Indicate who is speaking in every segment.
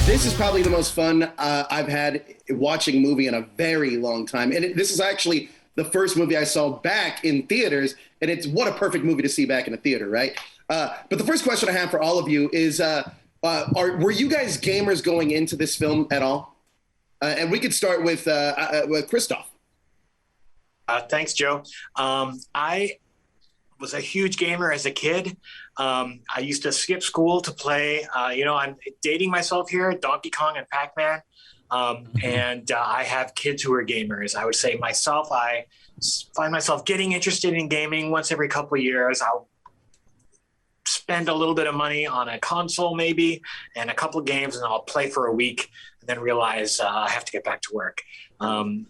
Speaker 1: This is probably the most fun I've had watching a movie in a very long time. And this is actually the first movie I saw back in theaters. And it's what a perfect movie to see back in a theater, right? But the first question I have for all of you is, were you guys gamers going into this film at all? And we could start with Christophe.
Speaker 2: Thanks, Joe. I was a huge gamer as a kid. I used to skip school to play, I'm dating myself here, Donkey Kong and Pac-Man. And I have kids who are gamers. I would say myself, I find myself getting interested in gaming once every couple of years. I'll spend a little bit of money on a console maybe and a couple of games, and I'll play for a week and then realize I have to get back to work.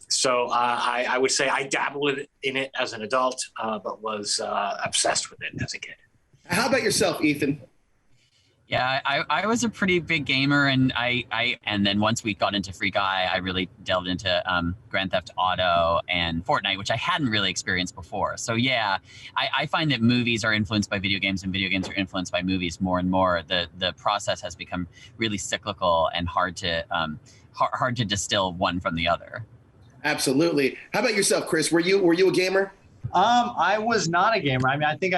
Speaker 2: So I would say I dabbled in it as an adult, but was obsessed with it as a kid.
Speaker 1: How about yourself, Ethan?
Speaker 3: Yeah, I was a pretty big gamer, and and then once we got into Free Guy, I really delved into Grand Theft Auto and Fortnite, which I hadn't really experienced before. So yeah, I find that movies are influenced by video games and video games are influenced by movies more and more. The process has become really cyclical and hard to distill one from the other. Absolutely.
Speaker 1: How about yourself, Chris? Were you a gamer?
Speaker 4: I was not a gamer. I mean, I think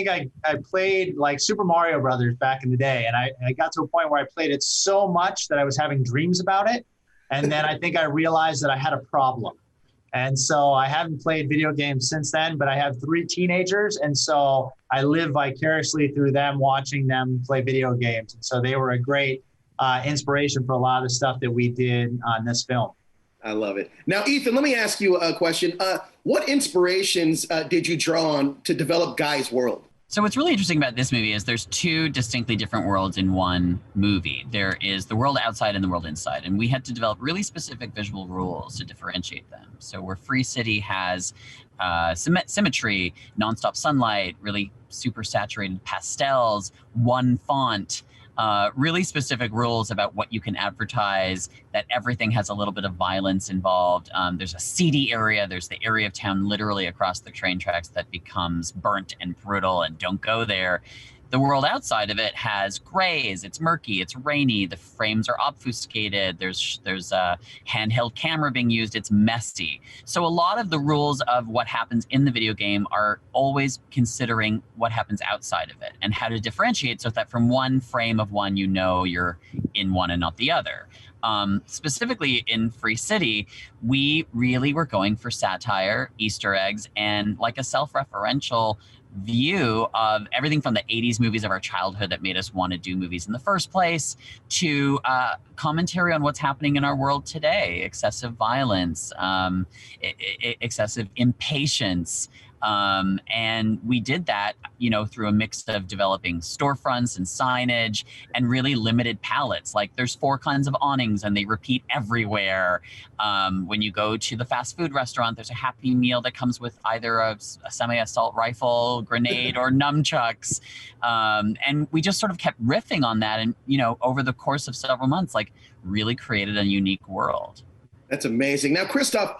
Speaker 4: I played like Super Mario Brothers back in the day, and I got to a point where I played it so much that I was having dreams about it. And then I think I realized that I had a problem. And so I haven't played video games since then, but I have 3 teenagers. And so I live vicariously through them, watching them play video games. And so they were a great inspiration for a lot of the stuff that we did on this film.
Speaker 1: I love it. Now, Ethan, let me ask you a question. What inspirations did you draw on to develop Guy's world?
Speaker 3: So what's really interesting about this movie is there's 2 distinctly different worlds in one movie. There is the world outside and the world inside. And we had to develop really specific visual rules to differentiate them. So where Free City has symmetry, nonstop sunlight, really super saturated pastels, one font, really specific rules about what you can advertise, that everything has a little bit of violence involved. There's a seedy area. There's the area of town literally across the train tracks that becomes burnt and brutal, and don't go there. The world outside of it has grays. It's murky. It's rainy. The frames are obfuscated. There's a handheld camera being used. It's messy. So a lot of the rules of what happens in the video game are always considering what happens outside of it and how to differentiate so that from one frame of one, you know you're in one and not the other. Specifically in Free City, we really were going for satire, Easter eggs, and like a self-referential view of everything from the 80s movies of our childhood that made us want to do movies in the first place to commentary on what's happening in our world today, excessive violence, excessive impatience. And we did that, through a mix of developing storefronts and signage and really limited palettes. Like there's 4 kinds of awnings and they repeat everywhere. When you go to the fast food restaurant, there's a Happy Meal that comes with either a semi-assault rifle, grenade, or nunchucks. And we just sort of kept riffing on that. And, over the course of several months, like really created a unique world.
Speaker 1: That's amazing. Now, Christophe,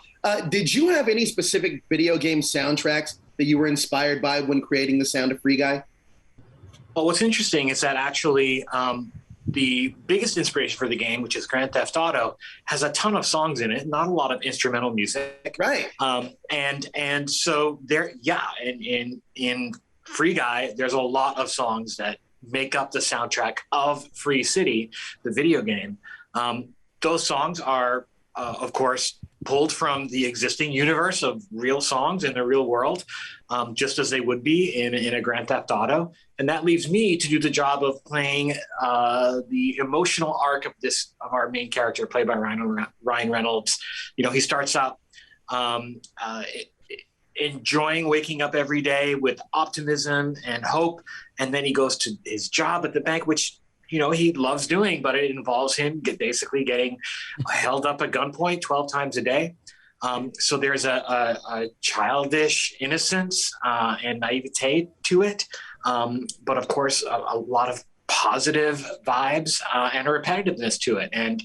Speaker 1: did you have any specific video game soundtracks that you were inspired by when creating the sound of Free Guy?
Speaker 2: Well, what's interesting is that actually the biggest inspiration for the game, which is Grand Theft Auto, has a ton of songs in it, not a lot of instrumental music.
Speaker 1: Right.
Speaker 2: And so there, in Free Guy, there's a lot of songs that make up the soundtrack of Free City, the video game. Those songs are, of course, pulled from the existing universe of real songs in the real world, just as they would be in a Grand Theft Auto. And that leaves me to do the job of playing the emotional arc of our main character, played by Ryan Reynolds. He starts out enjoying waking up every day with optimism and hope, and then he goes to his job at the bank, which he loves doing, but it involves him basically getting held up at gunpoint 12 times a day. So there's a childish innocence and naivete to it. But of course, a lot of positive vibes and a repetitiveness to it. And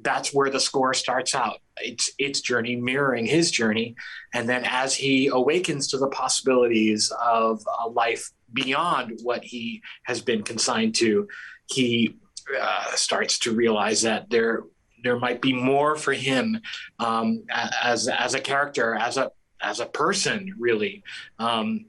Speaker 2: that's where the score starts out. Its journey mirroring his journey. And then as he awakens to the possibilities of a life beyond what he has been consigned to, he starts to realize that there might be more for him as a character, as a person, really, to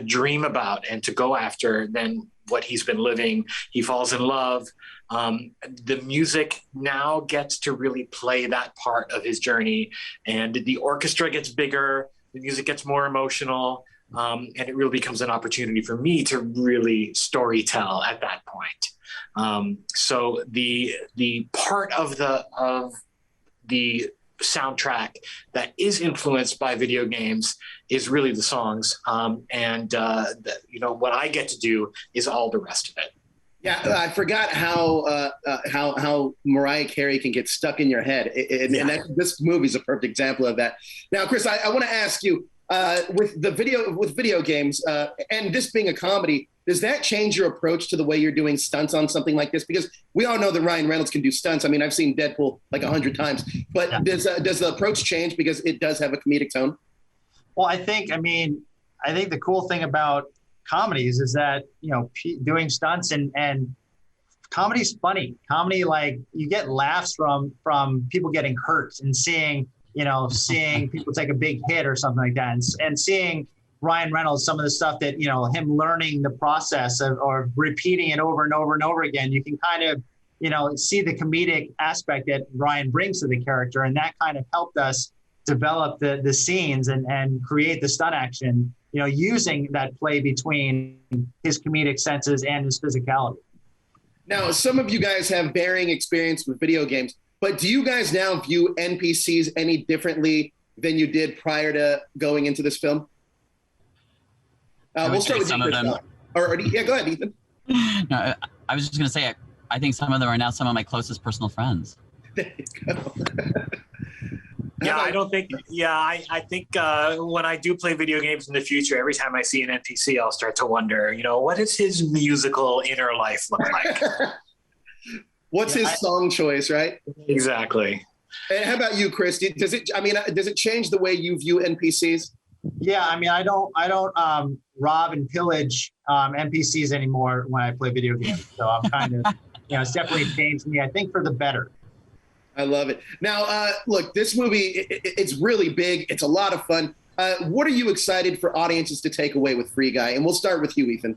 Speaker 2: dream about and to go after than what he's been living. He falls in love. The music now gets to really play that part of his journey, and the orchestra gets bigger. The music gets more emotional. And it really becomes an opportunity for me to really story tell at that point. So the part of the soundtrack that is influenced by video games is really the songs. What I get to do is all the rest of it.
Speaker 1: Yeah, I forgot how Mariah Carey can get stuck in your head, and this movie's a perfect example of that. Now, Chris, I want to ask you, with video games, and this being a comedy, does that change your approach to the way you're doing stunts on something like this? Because we all know that Ryan Reynolds can do stunts. I mean, I've seen Deadpool like 100 times, but does the approach change because it does have a comedic tone?
Speaker 4: Well, I think the cool thing about comedies is that, doing stunts and comedy's funny. Comedy, like, you get laughs from people getting hurt and seeing people take a big hit or something like that, and seeing Ryan Reynolds, some of the stuff that, him learning the process or repeating it over and over and over again, you can kind of, see the comedic aspect that Ryan brings to the character. And that kind of helped us develop the scenes and create the stunt action, using that play between his comedic senses and his physicality.
Speaker 1: Now, some of you guys have varying experience with video games, but do you guys now view NPCs any differently than you did prior to going into this film? We'll start with
Speaker 3: some of them.
Speaker 1: Go ahead, Ethan.
Speaker 3: No, I was just going to say, I think some of them are now some of my closest personal friends.
Speaker 1: There you go.
Speaker 2: I think when I do play video games in the future, every time I see an NPC, I'll start to wonder, what does his musical inner life look like?
Speaker 1: What's his song choice, right?
Speaker 2: Exactly.
Speaker 1: And how about you, Chris? Does it change the way you view NPCs?
Speaker 4: Yeah, I don't rob and pillage NPCs anymore when I play video games. So I'm kind of, it's definitely changed me, I think, for the better.
Speaker 1: I love it. Now, look, this movie, it's really big. It's a lot of fun. What are you excited for audiences to take away with Free Guy? And we'll start with you, Ethan.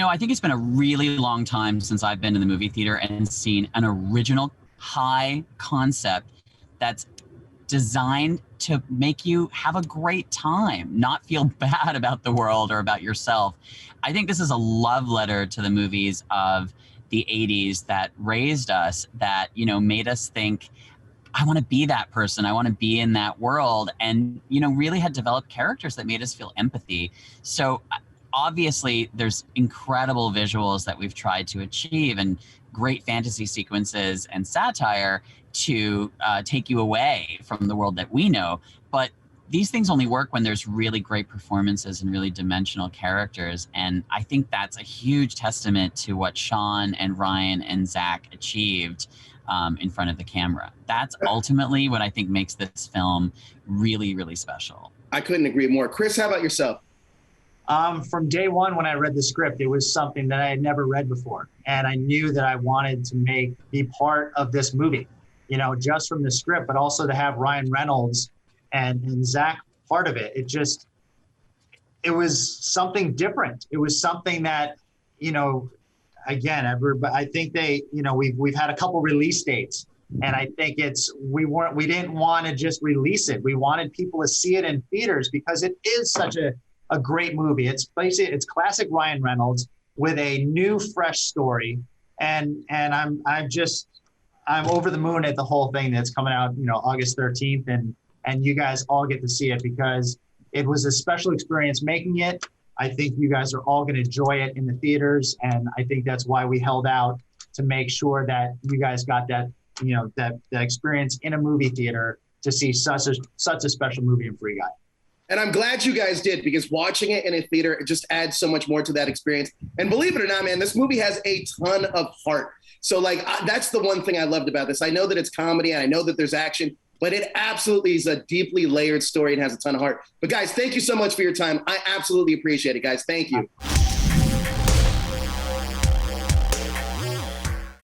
Speaker 3: I think it's been a really long time since I've been in the movie theater and seen an original high concept that's designed to make you have a great time, not feel bad about the world or about yourself. I think this is a love letter to the movies of the 80s that raised us, that, made us think, I want to be that person. I want to be in that world. And, really had developed characters that made us feel empathy. So obviously there's incredible visuals that we've tried to achieve and great fantasy sequences and satire to take you away from the world that we know. But these things only work when there's really great performances and really dimensional characters. And I think that's a huge testament to what Sean and Ryan and Zach achieved in front of the camera. That's ultimately what I think makes this film really, really special.
Speaker 1: I couldn't agree more. Chris, how about yourself?
Speaker 4: From day one, when I read the script, it was something that I had never read before. And I knew that I wanted to be part of this movie, just from the script, but also to have Ryan Reynolds and Zach part of it. It was something different. It was something that, again, I think we've had a couple release dates, and I think we didn't want to just release it. We wanted people to see it in theaters because it is such a great movie. It's classic Ryan Reynolds with a new, fresh story, and I'm over the moon at the whole thing that's coming out, August 13th, and you guys all get to see it because it was a special experience making it. I think you guys are all going to enjoy it in the theaters, and I think that's why we held out to make sure that you guys got that experience in a movie theater to see such a special movie in Free Guy.
Speaker 1: And I'm glad you guys did, because watching it in a theater, it just adds so much more to that experience. And believe it or not, man, this movie has a ton of heart. So that's the one thing I loved about this. I know that it's comedy and I know that there's action, but it absolutely is a deeply layered story and has a ton of heart. But guys, thank you so much for your time. I absolutely appreciate it, guys. Thank you.